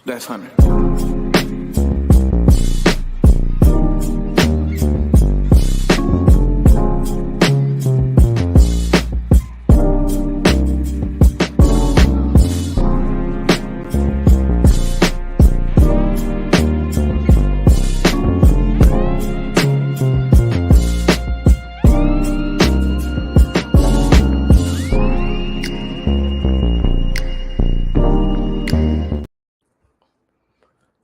That's 100.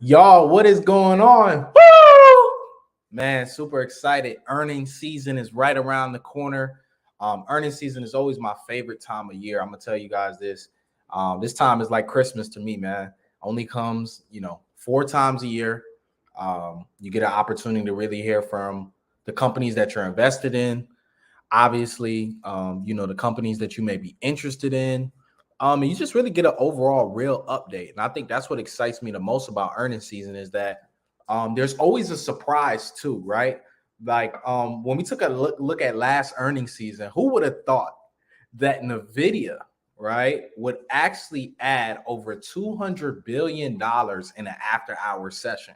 Y'all, what is going on? Woo! Man, super excited. Earnings season is right around the corner. Earnings season is always my favorite time of year. I'm gonna tell you guys this. This time is like Christmas to me, man. Only comes, 4 times a year. You get an opportunity to really hear from the companies that you're invested in. Obviously, the companies that you may be interested in. And you just really get an overall real update. And I think that's what excites me the most about earnings season is that there's always a surprise too, right? Like when we took a look at last earnings season, who would have thought that NVIDIA, right, would actually add over $200 billion in an after-hours session?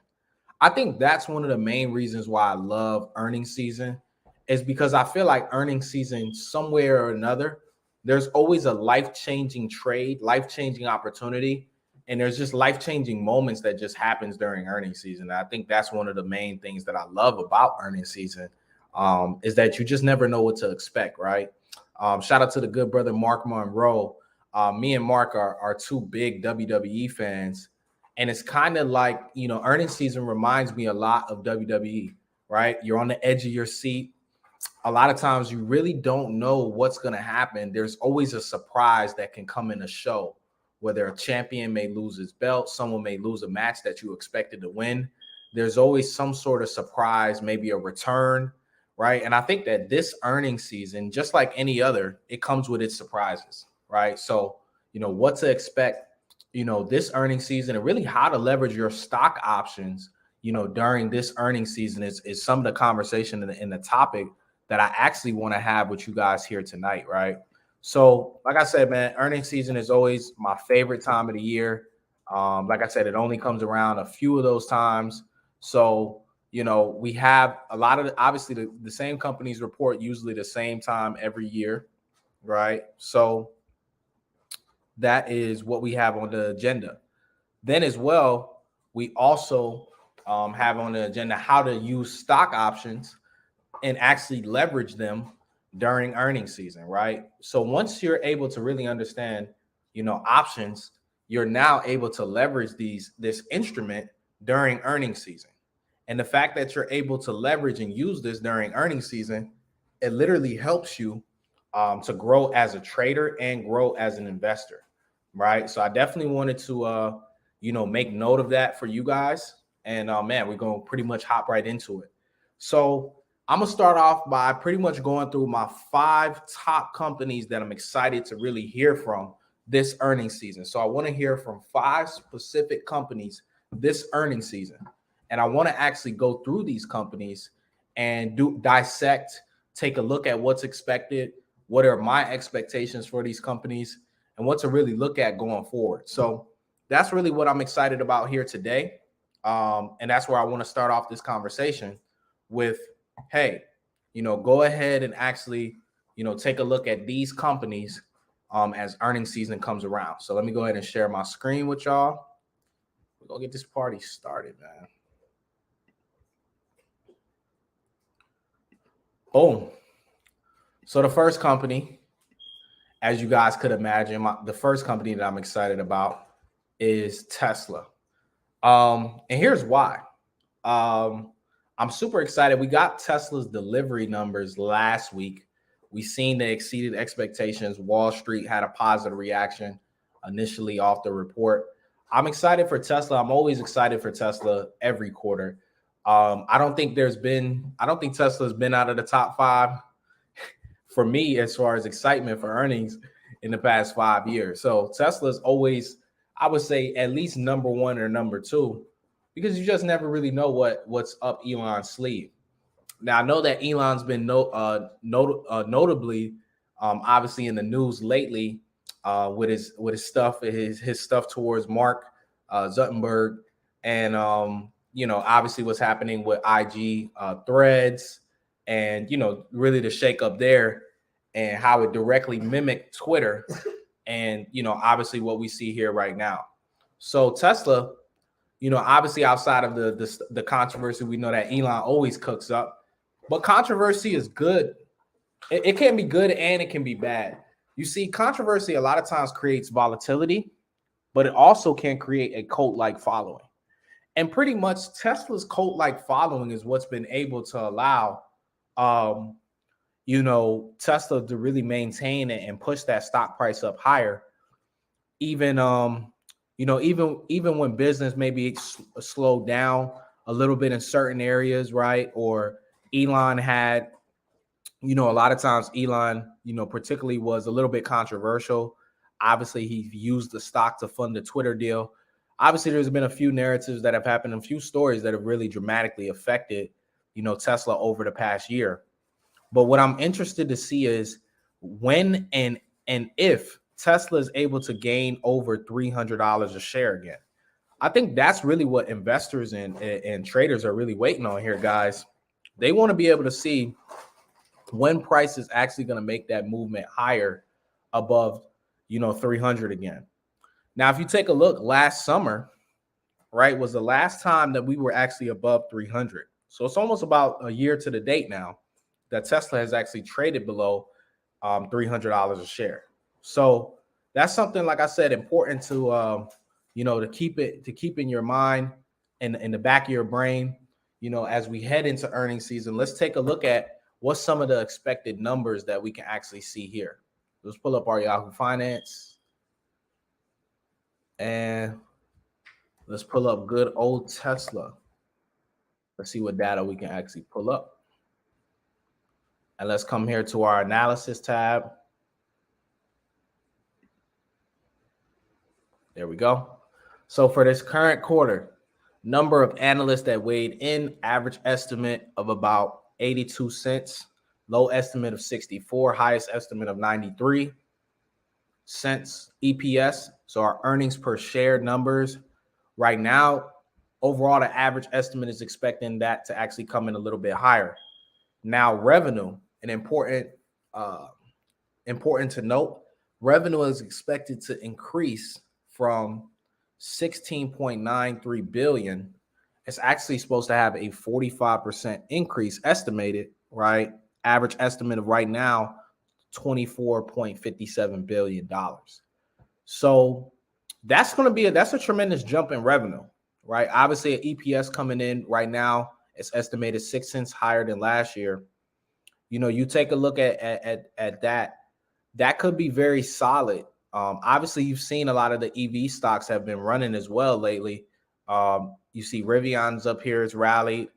I think that's one of the main reasons why I love earnings season is because I feel like earnings season somewhere or another, there's always a life-changing trade, life-changing opportunity, and there's just life-changing moments that just happens during earnings season. And I think that's one of the main things that I love about earnings season is that you just never know what to expect, right? Shout out to the good brother Mark Monroe. Me and Mark are two big WWE fans. And it's kind of like, earnings season reminds me a lot of WWE, right? You're on the edge of your seat. A lot of times you really don't know what's going to happen. There's always a surprise that can come in a show, whether a champion may lose his belt, someone may lose a match that you expected to win. There's always some sort of surprise, maybe a return, right? And I think that this earnings season, just like any other, it comes with its surprises, right? So, what to expect, this earnings season and really how to leverage your stock options, during this earnings season is some of the conversation in the topic that I actually want to have with you guys here tonight, right? So, like I said, man, earnings season is always my favorite time of the year. Like I said, it only comes around a few of those times. So, we have a lot of, obviously, the same companies report usually the same time every year, right? So that is what we have on the agenda. Then as well, we also have on the agenda how to use stock options and actually leverage them during earnings season, right? So once you're able to really understand, options, you're now able to leverage this instrument during earnings season. And the fact that you're able to leverage and use this during earnings season, it literally helps you to grow as a trader and grow as an investor, right? So I definitely wanted to, make note of that for you guys. And man, we're going to pretty much hop right into it. So I'm going to start off by pretty much going through my 5 top companies that I'm excited to really hear from this earnings season. So I want to hear from 5 specific companies this earnings season. And I want to actually go through these companies and dissect, take a look at what's expected, what are my expectations for these companies, and what to really look at going forward. So that's really what I'm excited about here today. And that's where I want to start off this conversation with, hey, go ahead and actually, take a look at these companies as earnings season comes around. So let me go ahead and share my screen with y'all. We're going to get this party started, man. Boom. So the first company, as you guys could imagine, the first company that I'm excited about is Tesla. And here's why. I'm super excited. We got Tesla's delivery numbers last week. We seen they exceeded expectations. Wall Street had a positive reaction initially off the report. I'm excited for Tesla. I'm always excited for Tesla every quarter. I don't think Tesla's been out of the top 5 for me as far as excitement for earnings in the past 5 years. So Tesla's always, I would say, at least number 1 or number 2. Because you just never really know what's up Elon's sleeve. Now, I know that Elon's been notably, obviously, in the news lately with his stuff, his stuff towards Mark Zuckerberg, and obviously what's happening with IG threads, and really the shakeup there, and how it directly mimicked Twitter, and obviously what we see here right now. So Tesla, obviously outside of the controversy, we know that Elon always cooks up, but controversy is good. It can be good and it can be bad. You see, controversy a lot of times creates volatility, but it also can create a cult-like following. And pretty much Tesla's cult-like following is what's been able to allow, Tesla to really maintain it and push that stock price up higher. Even, even when business maybe slowed down a little bit in certain areas, right? Or Elon had, a lot of times Elon, particularly was a little bit controversial. Obviously, he used the stock to fund the Twitter deal. Obviously, there's been a few narratives that have happened, a few stories that have really dramatically affected, Tesla over the past year. But what I'm interested to see is when and if Tesla is able to gain over $300 a share again. I think that's really what investors and traders are really waiting on here, guys. They want to be able to see when price is actually going to make that movement higher above, 300 again. Now, if you take a look, last summer, right, was the last time that we were actually above 300. So it's almost about a year to the date now that Tesla has actually traded below $300 a share. So that's something, like I said, important to to keep in your mind and in the back of your brain. As we head into earnings season, let's take a look at what's some of the expected numbers that we can actually see here. Let's pull up our Yahoo Finance, and let's pull up good old Tesla. Let's see what data we can actually pull up. And let's come here to our analysis tab. There we go. So for this current quarter, number of analysts that weighed in, average estimate of about 82 cents, low estimate of 64, highest estimate of 93 cents EPS. So our earnings per share numbers right now, overall, the average estimate is expecting that to actually come in a little bit higher. Now, revenue, an important to note, revenue is expected to increase from 16.93 billion. It's actually supposed to have a 45% increase estimated, right? Average estimate of right now, $24.57 billion. So that's going to be that's a tremendous jump in revenue, right? Obviously, an EPS coming in right now, it's estimated 6 cents higher than last year. You take a look at that. That could be very solid. Obviously, you've seen a lot of the EV stocks have been running as well lately. You see Rivion's up here, it's rallied.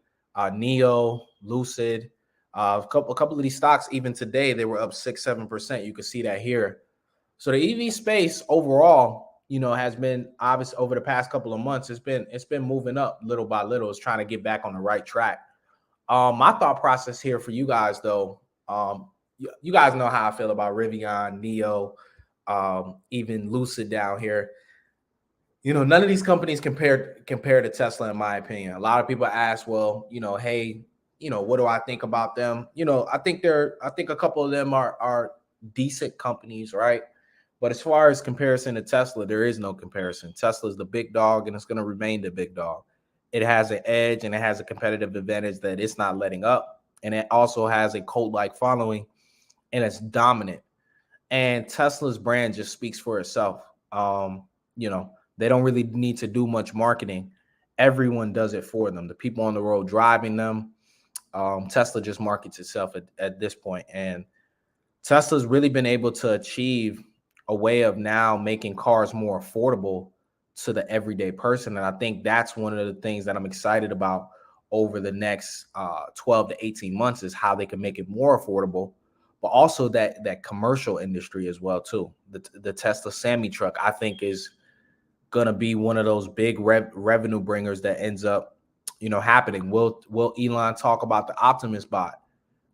Neo, Lucid, a couple of these stocks, even today, they were up 6-7%. You can see that here. So the EV space overall, has been obvious over the past couple of months. It's been moving up little by little. It's trying to get back on the right track. My thought process here for you guys, though, you guys know how I feel about Rivian, Neo, even Lucid down here. None of these companies compare to Tesla, in my opinion. A lot of people ask, well, hey, what do I think about them? I think a couple of them are decent companies, right? But as far as comparison to Tesla, there is no comparison. Tesla is the big dog, and it's going to remain the big dog. It has an edge and it has a competitive advantage that it's not letting up. And it also has a cult-like following, and it's dominant. And Tesla's brand just speaks for itself. They don't really need to do much marketing. Everyone does it for them. The people on the road driving them. Tesla just markets itself at this point. And Tesla's really been able to achieve a way of now making cars more affordable to the everyday person. And I think that's one of the things that I'm excited about over the next 12 to 18 months is how they can make it more affordable, but also that commercial industry as well, too. The Tesla Semi truck, I think, is going to be one of those big revenue bringers that ends up, happening. Will Elon talk about the Optimus bot,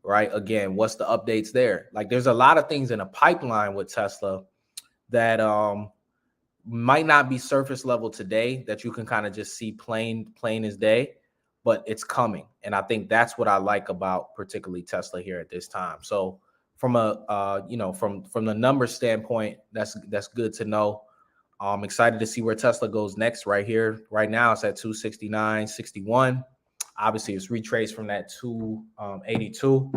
right? Again, what's the updates there? Like, there's a lot of things in a pipeline with Tesla that might not be surface level today that you can kind of just see plain as day, but it's coming. And I think that's what I like about particularly Tesla here at this time. So from a from the number standpoint, that's good to know. I'm excited to see where Tesla goes next. Right here, right now, it's at 269.61. Obviously, it's retraced from that 282.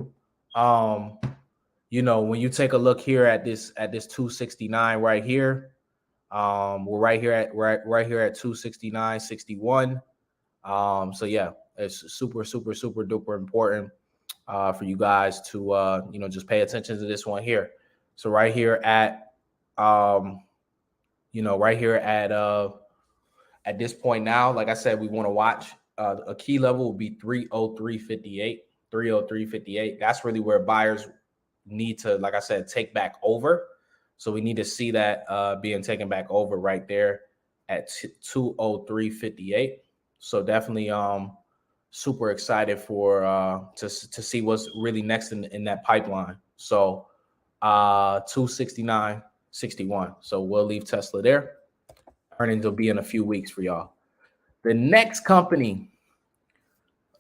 When you take a look here at this 269 right here, we're right here at 269.61. So yeah, it's super duper important for you guys to just pay attention to this one here. So right here at at this point now, like I said, we want to watch a key level will be 303.58. 303.58. That's really where buyers need to, like I said, take back over. So we need to see that being taken back over right there at 203.58. So definitely super excited for to see what's really next in that pipeline. So 269.61. So we'll leave Tesla there. Earnings will be in a few weeks for y'all. The next company.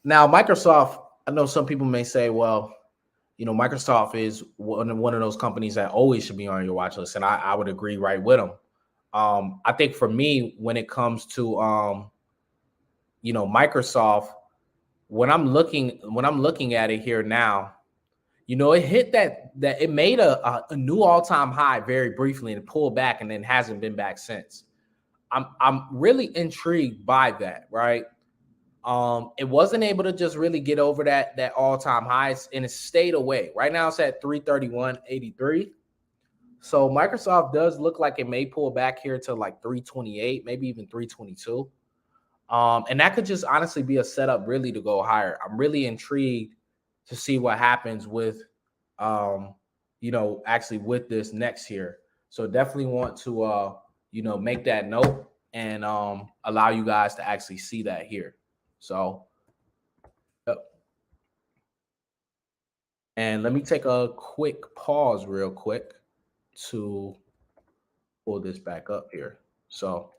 Now, Microsoft, I know some people may say, well, Microsoft is one of those companies that always should be on your watch list. And I would agree right with them. I think for me, when it comes to, Microsoft, when I'm looking at it here now, it hit that it made a new all-time high very briefly and pulled back and then hasn't been back since. I'm really intrigued by that, right? It wasn't able to just really get over that all-time highs, and it stayed away. Right now it's at 331.83. So Microsoft does look like it may pull back here to like 328, maybe even 322. And that could just honestly be a setup really to go higher. I'm really intrigued to see what happens with actually with this next year. So definitely want to make that note and allow you guys to actually see that here. So, yep. And let me take a quick pause real quick to pull this back up here. So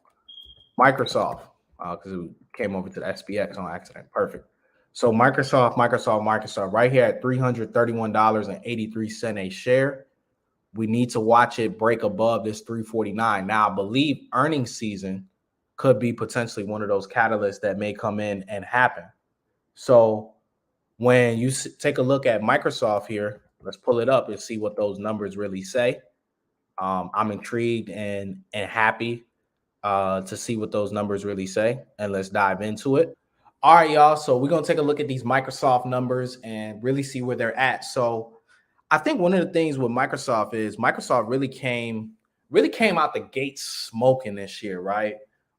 Microsoft, because it came over to the SPX on accident. Perfect. So Microsoft right here at $331.83 a share. We need to watch it break above this 349. Now, I believe earnings season could be potentially one of those catalysts that may come in and happen. So when you take a look at Microsoft here, let's pull it up and see what those numbers really say. I'm intrigued and happy to see what those numbers really say, and let's dive into it. All right, y'all. So we're going to take a look at these Microsoft numbers and really see where they're at. So I think one of the things with Microsoft is Microsoft really came out the gate smoking this year, right?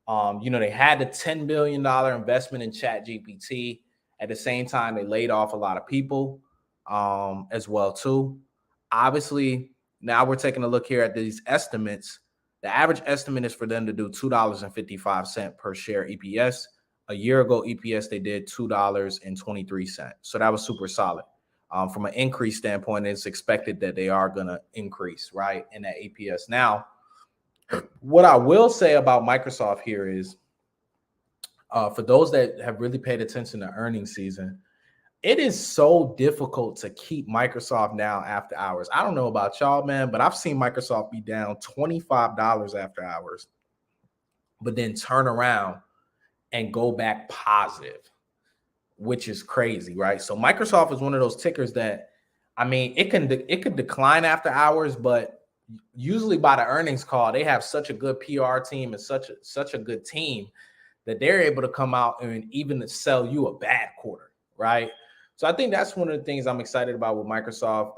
They had the $10 billion investment in ChatGPT. At the same time, they laid off a lot of people as well, too. Obviously, now we're taking a look here at these estimates. The average estimate is for them to do $2.55 per share EPS. A year ago, EPS, they did $2.23. So that was super solid. From an increase standpoint, it's expected that they are going to increase, right, in that EPS. Now, what I will say about Microsoft here is, for those that have really paid attention to earnings season, it is so difficult to keep Microsoft down after hours. I don't know about y'all, man, but I've seen Microsoft be down $25 after hours, but then turn around and go back positive, which is crazy, right? So Microsoft is one of those tickers that, I mean, it could decline after hours, but usually by the earnings call, they have such a good PR team and such a good team that they're able to come out and even sell you a bad quarter, right? So I think that's one of the things I'm excited about with Microsoft.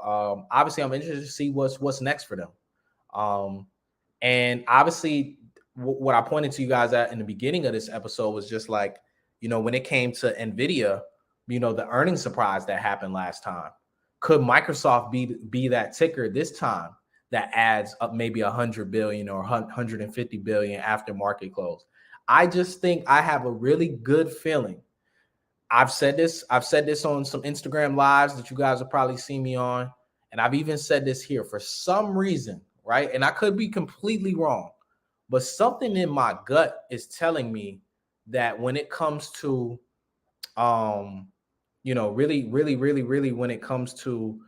Obviously, I'm interested to see what's next for them. And obviously, what I pointed to you guys at in the beginning of this episode was just like, when it came to NVIDIA, the earnings surprise that happened last time. Could Microsoft be that ticker this time that adds up maybe 100 billion or 150 billion after market close? I just think I have a really good feeling. I've said this on some Instagram lives that you guys have probably seen me on. And I've even said this here for some reason, right? And I could be completely wrong, but something in my gut is telling me that when it comes to really when it comes to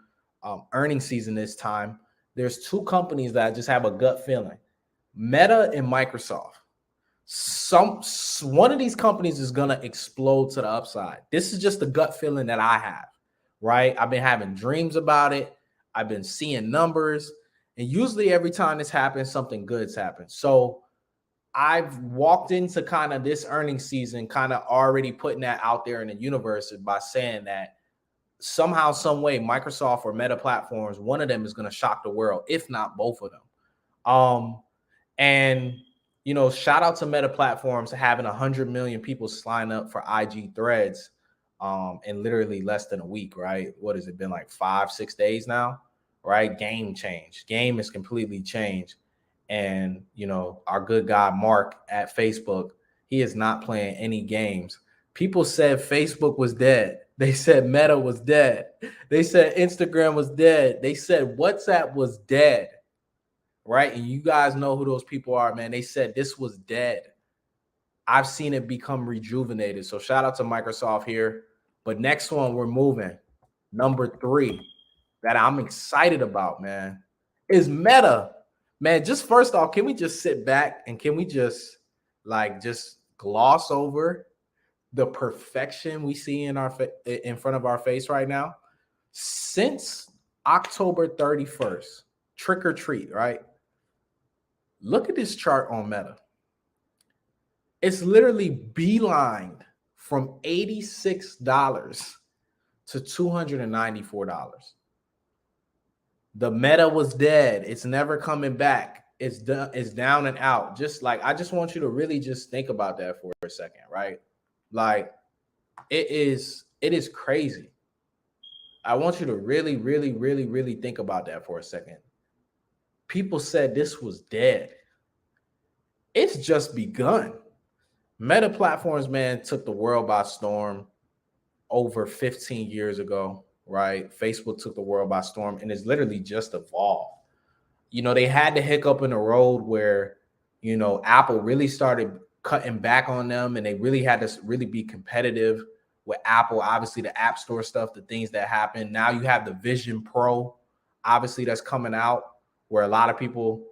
earning season this time, there's two companies that I just have a gut feeling: Meta and Microsoft. One of these companies is gonna explode to the upside. This is just the gut feeling that I have, right? I've been having dreams about it. I've been seeing numbers, and usually every time this happens, something good's happened. So I've walked into kind of this earnings season, kind of already putting that out there in the universe by saying that somehow, some way, Microsoft or Meta Platforms, one of them is going to shock the world, if not both of them. And shout out to Meta Platforms having 100 million people sign up for IG Threads in literally less than a week, right? What has it been, like 5-6 days now, right? Game has completely changed. And our good guy Mark at Facebook, he is not playing any games. People said Facebook was dead. They said Meta was dead. They said Instagram was dead. They said WhatsApp was dead, right? And you guys know who those people are, man. They said this was dead. I've seen it become rejuvenated. So shout out to Microsoft here. But next one, we're moving. Number 3 that I'm excited about, man, is Meta. Man, just first off, can we just sit back and can we just gloss over the perfection we see in front of our face right now? Since October 31st, trick or treat, right? Look at this chart on Meta. It's literally beelined from $86 to $294. The Meta was dead. It's never coming back. It's done. It's down and out. I just want you to really just think about that for a second, right? Like, it is crazy. I want you to really, really, really, really think about that for a second. People said this was dead. It's just begun. Meta Platforms, man, took the world by storm over 15 years ago, right? Facebook took the world by storm, and it's literally just evolved. They had the hiccup in the road where, Apple really started cutting back on them, and they really had to really be competitive with Apple. Obviously, the App Store stuff, the things that happened. Now you have the Vision Pro, obviously, that's coming out, where a lot of people,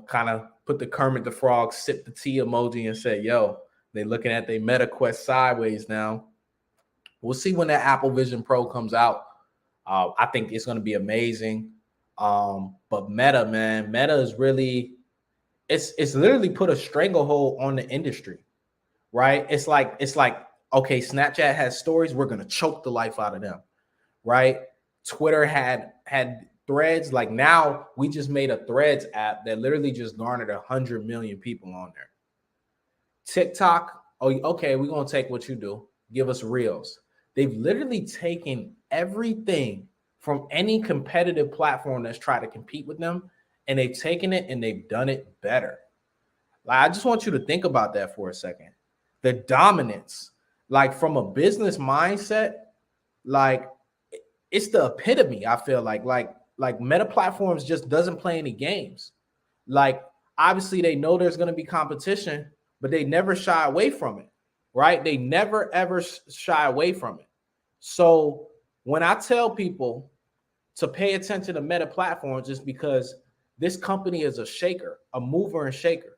kind of put the Kermit the Frog, sip the tea emoji and say, yo, they looking at their Meta Quest sideways now. We'll see when that Apple Vision Pro comes out. I think it's going to be amazing. But Meta, man, Meta is really, it's literally put a stranglehold on the industry, right? It's like, okay, Snapchat has stories. We're going to choke the life out of them, right? Twitter had Threads. Like, now we just made a Threads app that literally just garnered 100 million people on there. TikTok, oh, okay, we're going to take what you do. Give us Reels. They've literally taken everything from any competitive platform that's tried to compete with them, and they've taken it and they've done it better. Like, I just want you to think about that for a second. The dominance, like, from a business mindset, like, it's the epitome. I feel like Meta Platforms just doesn't play any games. Like, obviously they know there's going to be competition, but they never shy away from it, right? They never, ever shy away from it. So when I tell people to pay attention to Meta Platforms, it's because this company is a shaker, a mover and shaker.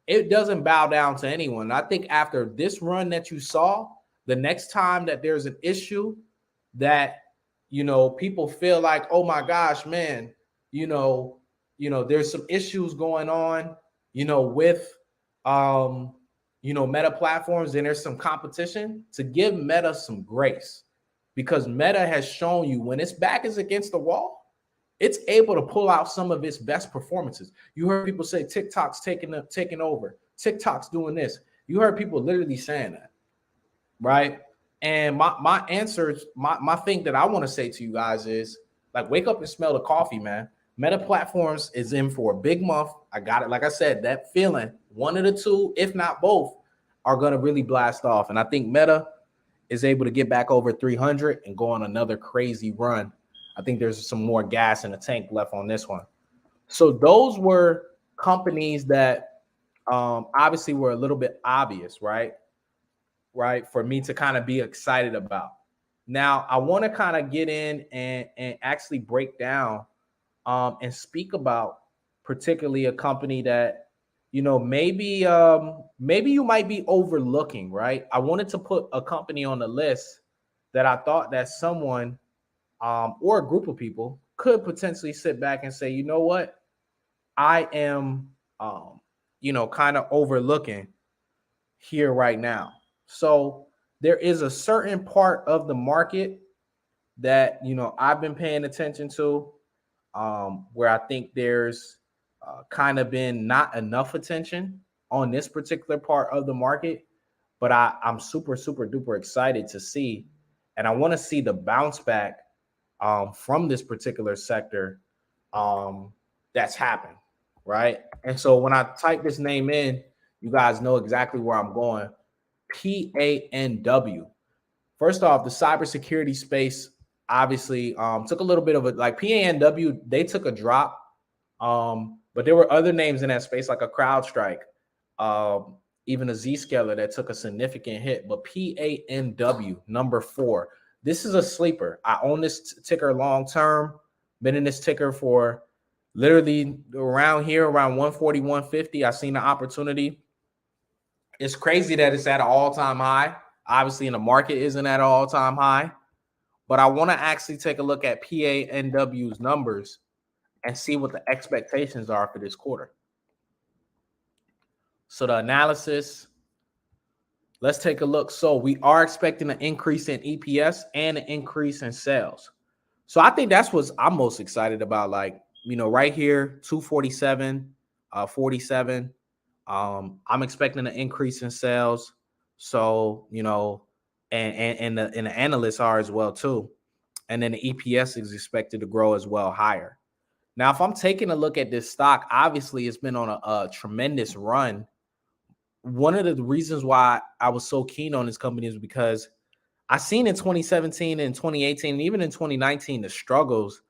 It doesn't bow down to anyone. I think after this run that you saw, the next time that there's an issue that, people feel like, oh my gosh, man, there's some issues going on, with, Meta Platforms, and there's some competition, to give Meta some grace, because Meta has shown you when its back is against the wall, it's able to pull out some of its best performances. You heard people say TikTok's taking over. TikTok's doing this. You heard people literally saying that, right? And my answers, my thing that I want to say to you guys is, like, wake up and smell the coffee, man. Meta Platforms is in for a big month. I got it. Like I said, that feeling, one of the two, if not both, are going to really blast off. And I think Meta is able to get back over 300 and go on another crazy run. I think there's some more gas in the tank left on this one. So those were companies that, obviously were a little bit obvious, right? Right, for me to kind of be excited about. Now, I want to kind of get in and actually break down and speak about particularly a company that maybe you might be overlooking, right? I wanted to put a company on the list that I thought that someone or a group of people could potentially sit back and say, you know what, I am kind of overlooking here right now. So there is a certain part of the market that I've been paying attention to, where I think there's kind of been not enough attention on this particular part of the market, but I'm super super duper excited to see, and I want to see the bounce back from this particular sector that's happened, right? And so when I type this name in, you guys know exactly where I'm going. PANW. First off, the cybersecurity space obviously took a little bit of a, like, PANW, they took a drop. But there were other names in that space like a CrowdStrike, even a Zscaler that took a significant hit. But PANW, number 4. This is a sleeper. I own this ticker long term, been in this ticker for literally around here, around 140, 150. I seen the opportunity. It's crazy that it's at an all-time high. Obviously, in the market isn't at an all-time high, but I want to actually take a look at PANW's numbers and see what the expectations are for this quarter. So the analysis, let's take a look. So we are expecting an increase in EPS and an increase in sales. So I think that's what I'm most excited about. Like, right here, 247, 47. I'm expecting an increase in sales. So, and the analysts are as well too. And then the EPS is expected to grow as well higher. Now, if I'm taking a look at this stock, obviously it's been on a tremendous run. One of the reasons why I was so keen on this company is because I seen in 2017 and 2018, and even in 2019, the struggles,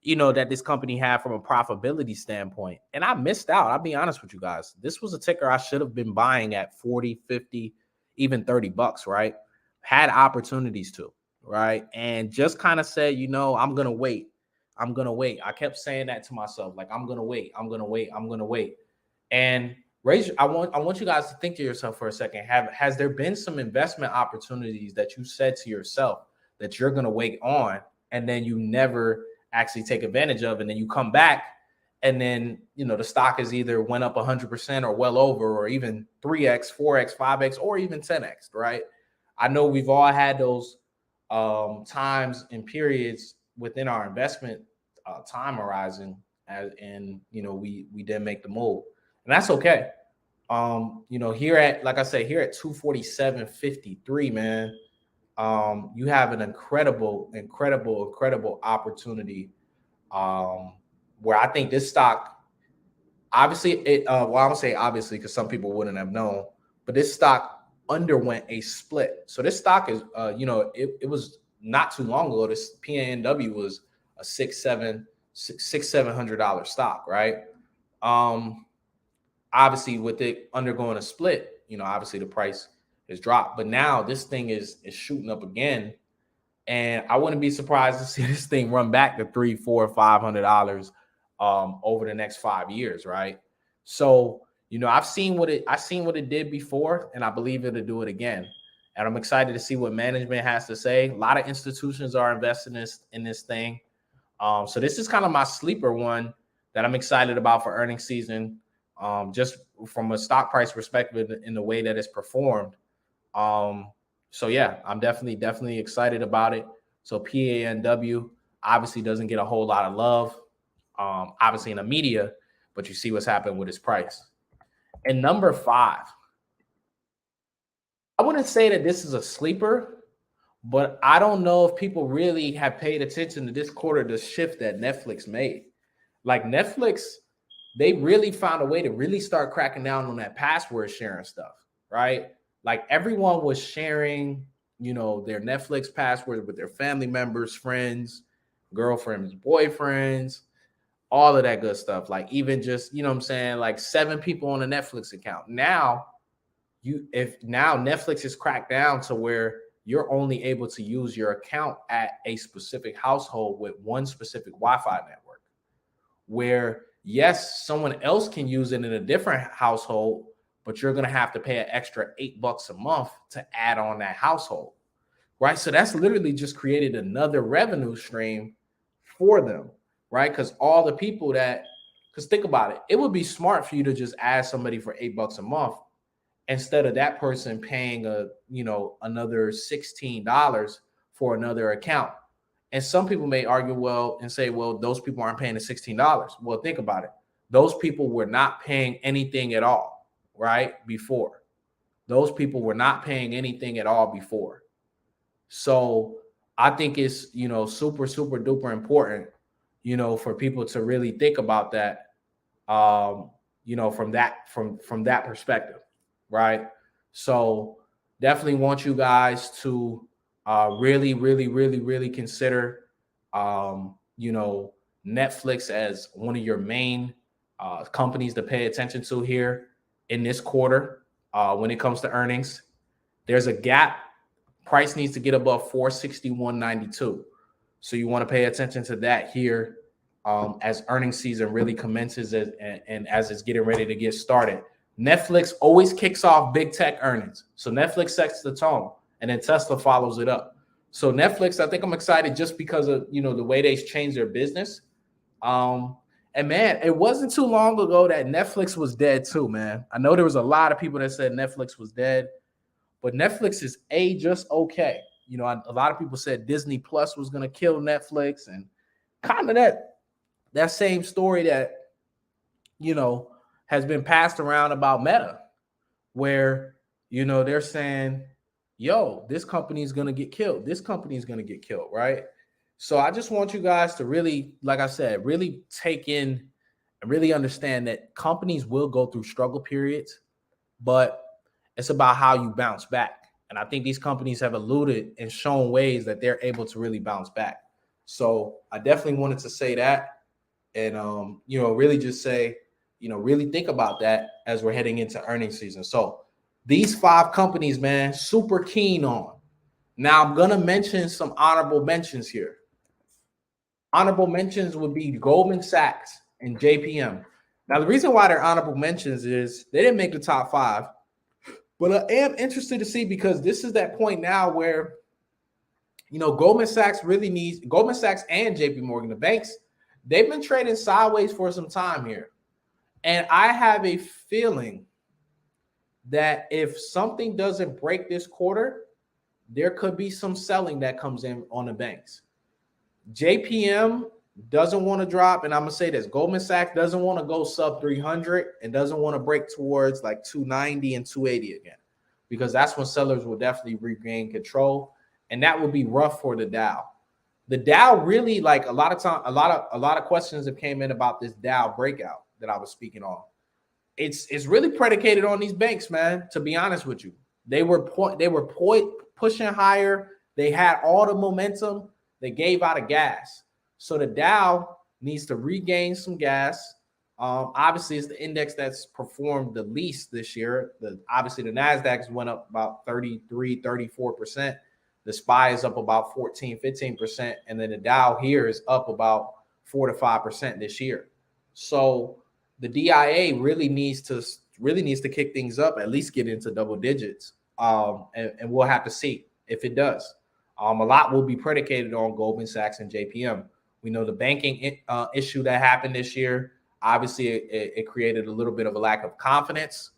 that this company had from a profitability standpoint. And I missed out. I'll be honest with you guys. This was a ticker I should have been buying at 40, 50, even $30, right? Had opportunities to, right? And just kind of said, I'm going to wait. I'm going to wait. I kept saying that to myself, like, I'm going to wait. I'm going to wait. I'm going to wait. And I want you guys to think to yourself for a second. Has there been some investment opportunities that you said to yourself that you're going to wait on, and then you never actually take advantage of, and then you come back, and then the stock is either went up 100% or well over, or even 3x, 4x, 5x, or even 10x, right? I know we've all had those times and periods within our investment time horizon, and we didn't make the move, and that's okay. Here at, like I said, here at 247.53, man, you have an incredible opportunity, where I think this stock, obviously, I'm gonna say obviously because some people wouldn't have known, but this stock underwent a split. So this stock is, it was not too long ago. This PANW was a $700 stock, right? Obviously, with it undergoing a split, obviously the price has dropped, but now this thing is shooting up again, and I wouldn't be surprised to see this thing run back to $300, $400, $500 over the next 5 years, right? So, I've seen what it did before, and I believe it'll do it again. And I'm excited to see what management has to say. A lot of institutions are investing in this thing. So this is kind of my sleeper one that I'm excited about for earnings season. Just from a stock price perspective in the way that it's performed. So yeah, I'm definitely excited about it. So PANW obviously doesn't get a whole lot of love, obviously in the media, but you see what's happened with its price. And number 5, I wouldn't say that this is a sleeper, but I don't know if people really have paid attention to this quarter, the shift that Netflix made. Like, Netflix, they really found a way to really start cracking down on that password sharing stuff, right? Like, everyone was sharing, their Netflix passwords with their family members, friends, girlfriends, boyfriends. all of that good stuff. Like even just, you know what I'm saying, like 7 people on a Netflix account. Now Netflix is cracked down to where you're only able to use your account at a specific household with one specific Wi-Fi network. Where yes, someone else can use it in a different household, but you're gonna have to pay an extra $8 a month to add on that household. Right. So that's literally just created another revenue stream for them, right? Because all the people because think about it, it would be smart for you to just ask somebody for $8 a month instead of that person paying another $16 for another account. And some people may argue, well, and say, well, those people aren't paying the $16. Well, think about it. Those people were not paying anything at all, right? Before. Those people were not paying anything at all before. So I think it's, super, super duper important, for people to really think about that, from that perspective. Right. So definitely want you guys to really, really, really, really consider, Netflix as one of your main companies to pay attention to here in this quarter when it comes to earnings. There's a gap. Price needs to get above 461.92. So you want to pay attention to that here as earnings season really commences and as it's getting ready to get started. Netflix always kicks off big tech earnings. So Netflix sets the tone and then Tesla follows it up. So Netflix, I think I'm excited just because of, the way they've changed their business. And man, it wasn't too long ago that Netflix was dead too, man. I know there was a lot of people that said Netflix was dead. But Netflix is just okay. A lot of people said Disney Plus was going to kill Netflix, and kind of that same story that, has been passed around about Meta, where, they're saying, yo, this company is going to get killed. This company is going to get killed, right? So I just want you guys to really, like I said, really take in and really understand that companies will go through struggle periods, but it's about how you bounce back. And I think these companies have alluded and shown ways that they're able to really bounce back. So I definitely wanted to say that and, really just say, really think about that as we're heading into earnings season. So these 5 companies, man, super keen on. Now I'm going to mention some honorable mentions here. Honorable mentions would be Goldman Sachs and JPM. Now, the reason why they're honorable mentions is they didn't make the top 5. But I am interested to see because this is that point now where, Goldman Sachs and JP Morgan, the banks, they've been trading sideways for some time here. And I have a feeling that if something doesn't break this quarter, there could be some selling that comes in on the banks. JPM doesn't want to drop, and I'm going to say this, Goldman Sachs doesn't want to go sub 300 and doesn't want to break towards like 290 and 280 again, because that's when sellers will definitely regain control, and that would be rough for the Dow. The Dow really, like a lot of questions have came in about this Dow breakout that I was speaking on. It's really predicated on these banks, man, to be honest with you. They were pushing higher. They had all the momentum. They gave out of gas. So the Dow needs to regain some gas. Obviously, it's the index that's performed the least this year. Obviously, the NASDAQ went up about 33, 34%. The SPY is up about 14, 15%. And then the Dow here is up about 4 to 5% this year. So the DIA really needs to kick things up, at least get into double digits. And we'll have to see if it does. A lot will be predicated on Goldman Sachs and JPM. We know the banking issue that happened this year. Obviously, it created a little bit of a lack of confidence.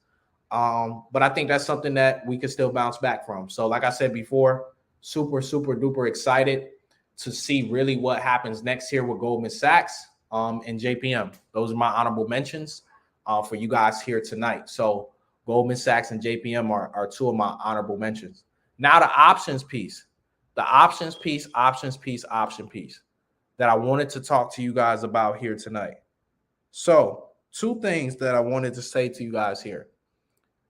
But I think that's something that we can still bounce back from. So like I said before, super, super duper excited to see really what happens next year with Goldman Sachs and JPM. Those are my honorable mentions for you guys here tonight. So Goldman Sachs and JPM are 2 of my honorable mentions. Now the options piece. The option piece that I wanted to talk to you guys about here tonight. So 2 things that I wanted to say to you guys here,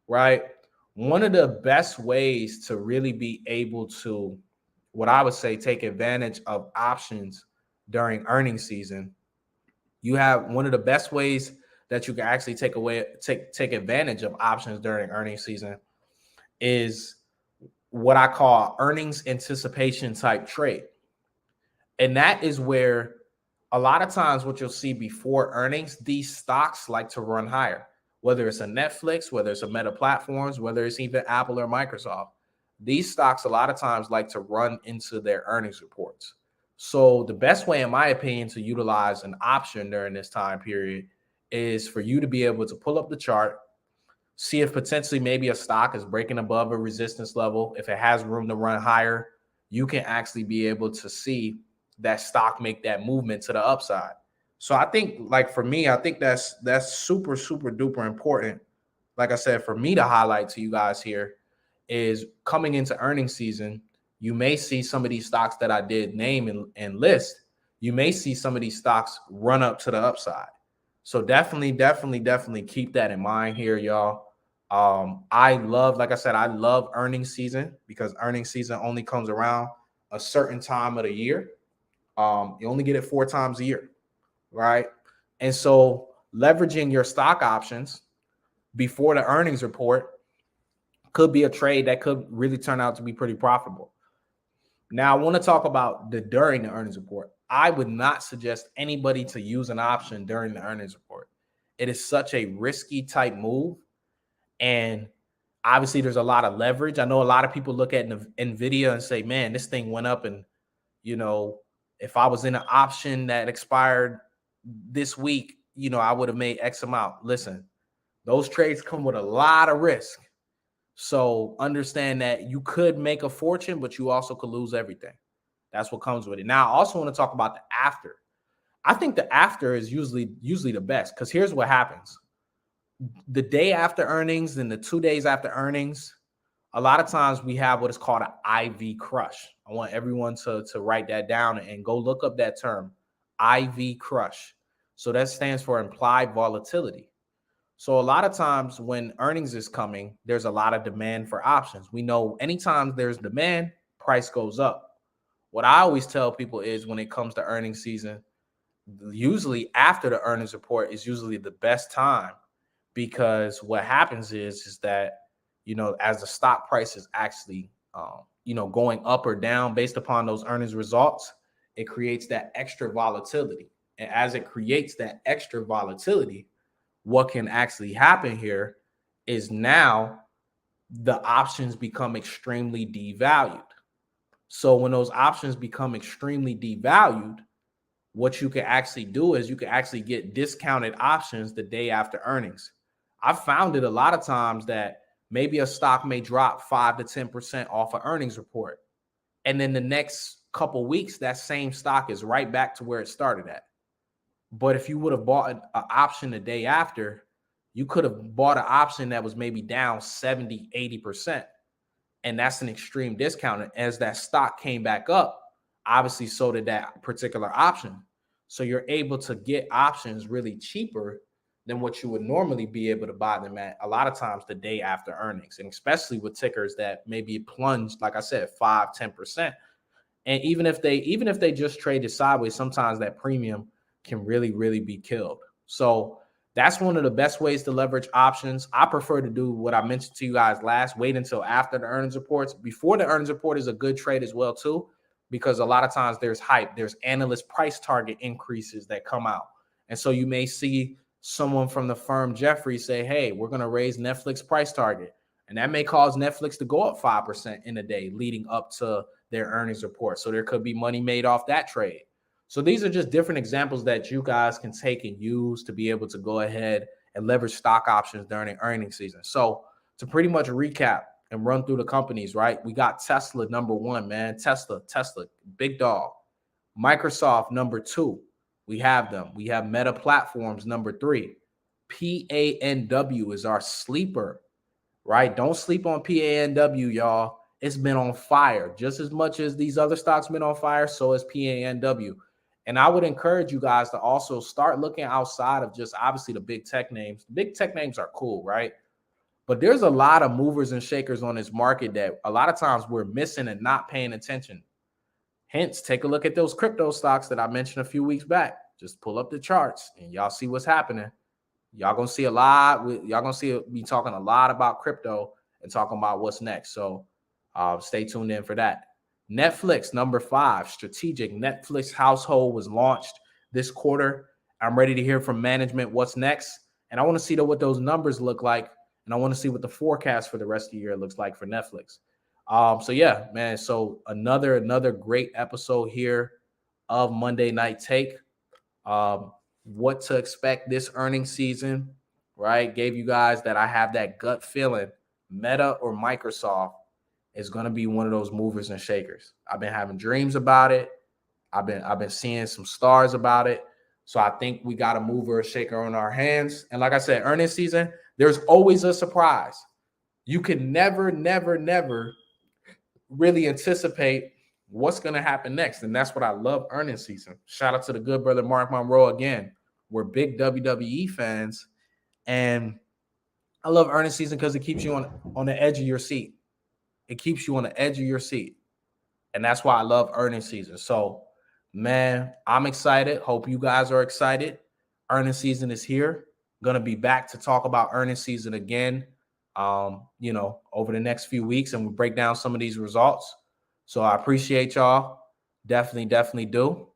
right? One of the best ways to really be able to, what I would say, take advantage of options during earnings season You have one of the best ways that you can actually take advantage of options during earnings season is what I call earnings anticipation type trade. And that is where a lot of times what you'll see before earnings, these stocks like to run higher, whether it's a Netflix, whether it's a Meta Platforms, whether it's even Apple or Microsoft. These stocks a lot of times like to run into their earnings reports. So the best way, in my opinion, to utilize an option during this time period is for you to be able to pull up the chart, see if potentially maybe a stock is breaking above a resistance level. If it has room to run higher, you can actually be able to see that stock make that movement to the upside. So I think, like, for me, I think that's super, super duper important. Like I said, for me to highlight to you guys here is coming into earnings season, you may see some of these stocks that I did name and list. You may see some of these stocks run up to the upside. So definitely keep that in mind here, y'all. Like I said, I love earnings season because earnings season only comes around a certain time of the year. You only get it 4 times a year, right? And so leveraging your stock options before the earnings report could be a trade that could really turn out to be pretty profitable. Now, I want to talk about during the earnings report. I would not suggest anybody to use an option during the earnings report. It is such a risky type move. And obviously, there's a lot of leverage. I know a lot of people look at NVIDIA and say, man, this thing went up. And, if I was in an option that expired this week, I would have made X amount. Listen, those trades come with a lot of risk. So understand that you could make a fortune, but you also could lose everything. That's what comes with it. Now, I also want to talk about the after. I think the after is usually the best because here's what happens. The day after earnings and the 2 days after earnings, a lot of times we have what is called an IV crush. I want everyone to write that down and go look up that term, IV crush. So that stands for implied volatility. So a lot of times when earnings is coming, there's a lot of demand for options. We know anytime there's demand, price goes up. What I always tell people is when it comes to earnings season, usually after the earnings report is usually the best time because what happens is that, as the stock price is actually, going up or down based upon those earnings results, it creates that extra volatility. And as it creates that extra volatility, what can actually happen here is now the options become extremely devalued. So when those options become extremely devalued, what you can actually do is you can actually get discounted options the day after earnings. I've found it a lot of times that maybe a stock may drop 5 to 10% off an earnings report. And then the next couple weeks, that same stock is right back to where it started at. But if you would have bought an option the day after, you could have bought an option that was maybe down 70, 80%. And that's an extreme discount. And as that stock came back up, obviously so did that particular option. So you're able to get options really cheaper than what you would normally be able to buy them at a lot of times the day after earnings. And especially with tickers that maybe plunged, like I said, 5, 10%. And even if they just traded sideways, sometimes that premium can really, really be killed. So that's one of the best ways to leverage options. I prefer to do what I mentioned to you guys last, wait until after the earnings reports. Before the earnings report is a good trade as well too, because a lot of times there's hype, there's analyst price target increases that come out. And so you may see someone from the firm Jeffrey say, hey, we're going to raise Netflix price target. And that may cause Netflix to go up 5% in a day leading up to their earnings report. So there could be money made off that trade. So these are just different examples that you guys can take and use to be able to go ahead and leverage stock options during the earnings season. So to pretty much recap and run through the companies, right? We got Tesla number 1, man. Tesla, big dog. Microsoft number 2. We have them. We have Meta Platforms number 3. PANW is our sleeper, right? Don't sleep on PANW, y'all. It's been on fire. Just as much as these other stocks been on fire, so is PANW. And I would encourage you guys to also start looking outside of just obviously the big tech names. Big tech names are cool, right? But there's a lot of movers and shakers on this market that a lot of times we're missing and not paying attention. Hence, take a look at those crypto stocks that I mentioned a few weeks back. Just pull up the charts and y'all see what's happening. Y'all gonna see a lot. Y'all gonna see me talking a lot about crypto and talking about what's next. So stay tuned in for that. Netflix, number 5, strategic Netflix household was launched this quarter. I'm ready to hear from management what's next. And I want to see what those numbers look like. And I want to see what the forecast for the rest of the year looks like for Netflix. So yeah, man. So another great episode here of Monday Night Take. What to expect this earnings season, right? Gave you guys that I have that gut feeling Meta or Microsoft is going to be one of those movers and shakers. I've been having dreams about it. I've been seeing some stars about it. So I think we got a mover or shaker on our hands. And like I said, earnings season, there's always a surprise. You can never really anticipate what's going to happen next. And that's what I love earnings season. Shout out to the good brother Mark Monroe again. We're big WWE fans. And I love earnings season because it keeps you on the edge of your seat. It keeps you on the edge of your seat. And that's why I love earnings season. So, man, I'm excited. Hope you guys are excited. Earnings season is here. Going to be back to talk about earnings season again, over the next few weeks, and we'll break down some of these results. So I appreciate y'all. Definitely do.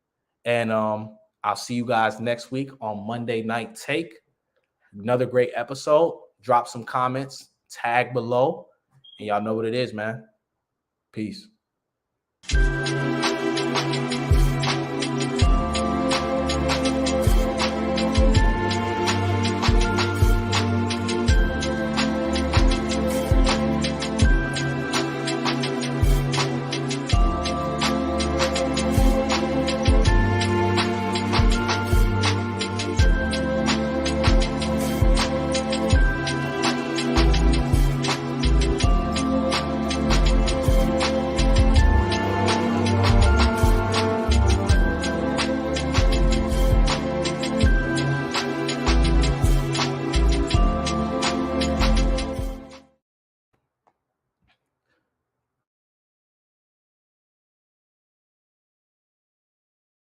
And I'll see you guys next week on Monday Night Take. Another great episode. Drop some comments, tag below, and y'all know what it is, man. Peace.